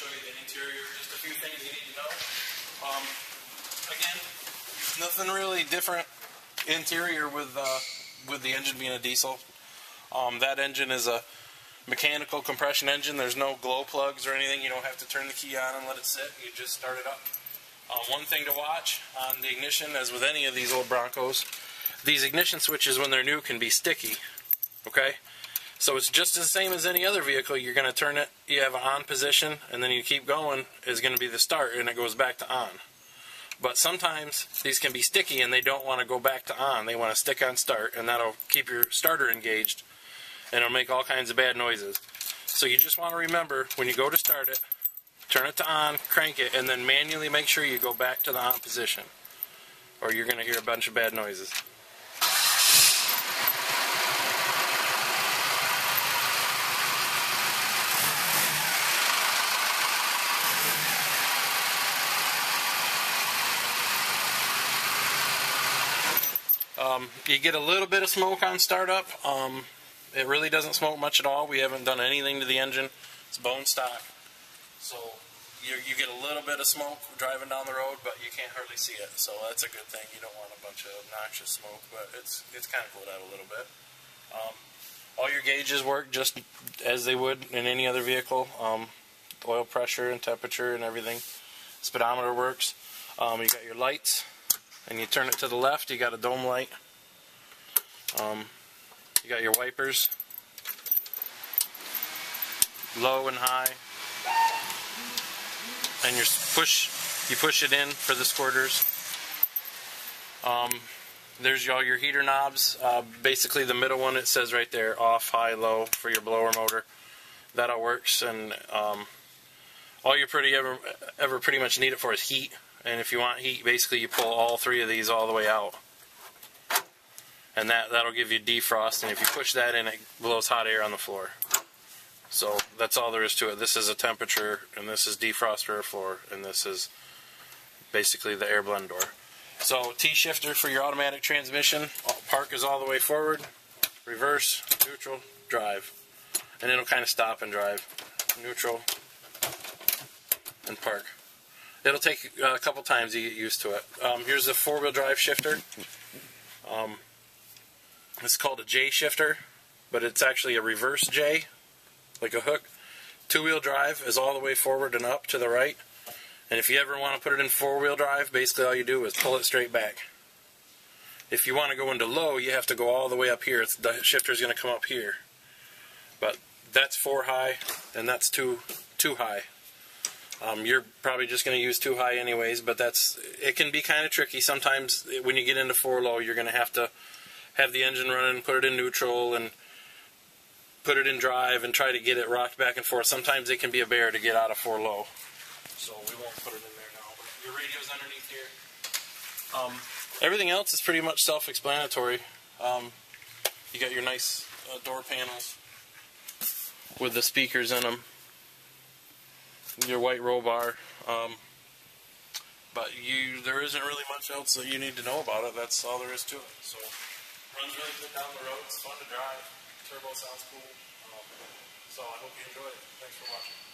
show you the interior. Just a few things you need to know. Again, nothing really different interior with the engine being a diesel. That engine is a mechanical compression engine. There's no glow plugs or anything. You don't have to turn the key on and let it sit. You just start it up. One thing to watch on the ignition, as with any of these old Broncos, these ignition switches when they're new can be sticky. Okay? So it's just the same as any other vehicle. You're going to turn it, you have an on position, and then you keep going, is going to be the start, and it goes back to on. But sometimes these can be sticky and they don't want to go back to on. They want to stick on start, and that'll keep your starter engaged, and it'll make all kinds of bad noises. So you just want to remember, when you go to start it, turn it to on, crank it, and then manually make sure you go back to the on position, or you're going to hear a bunch of bad noises. You get a little bit of smoke on startup. It really doesn't smoke much at all. We haven't done anything to the engine. It's bone stock. So you get a little bit of smoke driving down the road, but you can't hardly see it. So that's a good thing. You don't want a bunch of obnoxious smoke, but it's kind of cooled out a little bit. All your gauges work just as they would in any other vehicle. Oil pressure and temperature and everything. Speedometer works. You got your lights, and you turn it to the left, you got a dome light. You got your wipers, low and high, and you push it in for the squirters. There's all your heater knobs. Basically the middle one, it says right there, off, high, low for your blower motor. That all works, and all you ever pretty much need it for is heat. And if you want heat, basically you pull all three of these all the way out. And that'll give you defrost, and if you push that in, it blows hot air on the floor. So that's all there is to it. This is a temperature, and this is defrost rear floor, and this is basically the air blend door. So T-shifter for your automatic transmission. Park is all the way forward, reverse, neutral, drive. And it'll kind of stop and drive. Neutral, and park. It'll take a couple times to get used to it. Here's the four-wheel drive shifter. It's called a J shifter, but it's actually a reverse J, like a hook. Two-wheel drive is all the way forward and up to the right. And if you ever want to put it in four-wheel drive, basically all you do is pull it straight back. If you want to go into low, you have to go all the way up here. The shifter's going to come up here. But that's 4 high, and that's 2 high. You're probably just going to use 2 high anyways, but it can be kind of tricky. Sometimes when you get into 4 low, you're going to have the engine running, put it in neutral, and put it in drive, and try to get it rocked back and forth. Sometimes it can be a bear to get out of 4 low. So we won't put it in there now. But your radio's underneath here. Everything else is pretty much self-explanatory. You got your nice door panels with the speakers in them. Your white roll bar, but there isn't really much else that you need to know about it. That's all there is to it. So runs really good down the road. It's fun to drive. Turbo sounds cool. So I hope you enjoy it. Thanks for watching.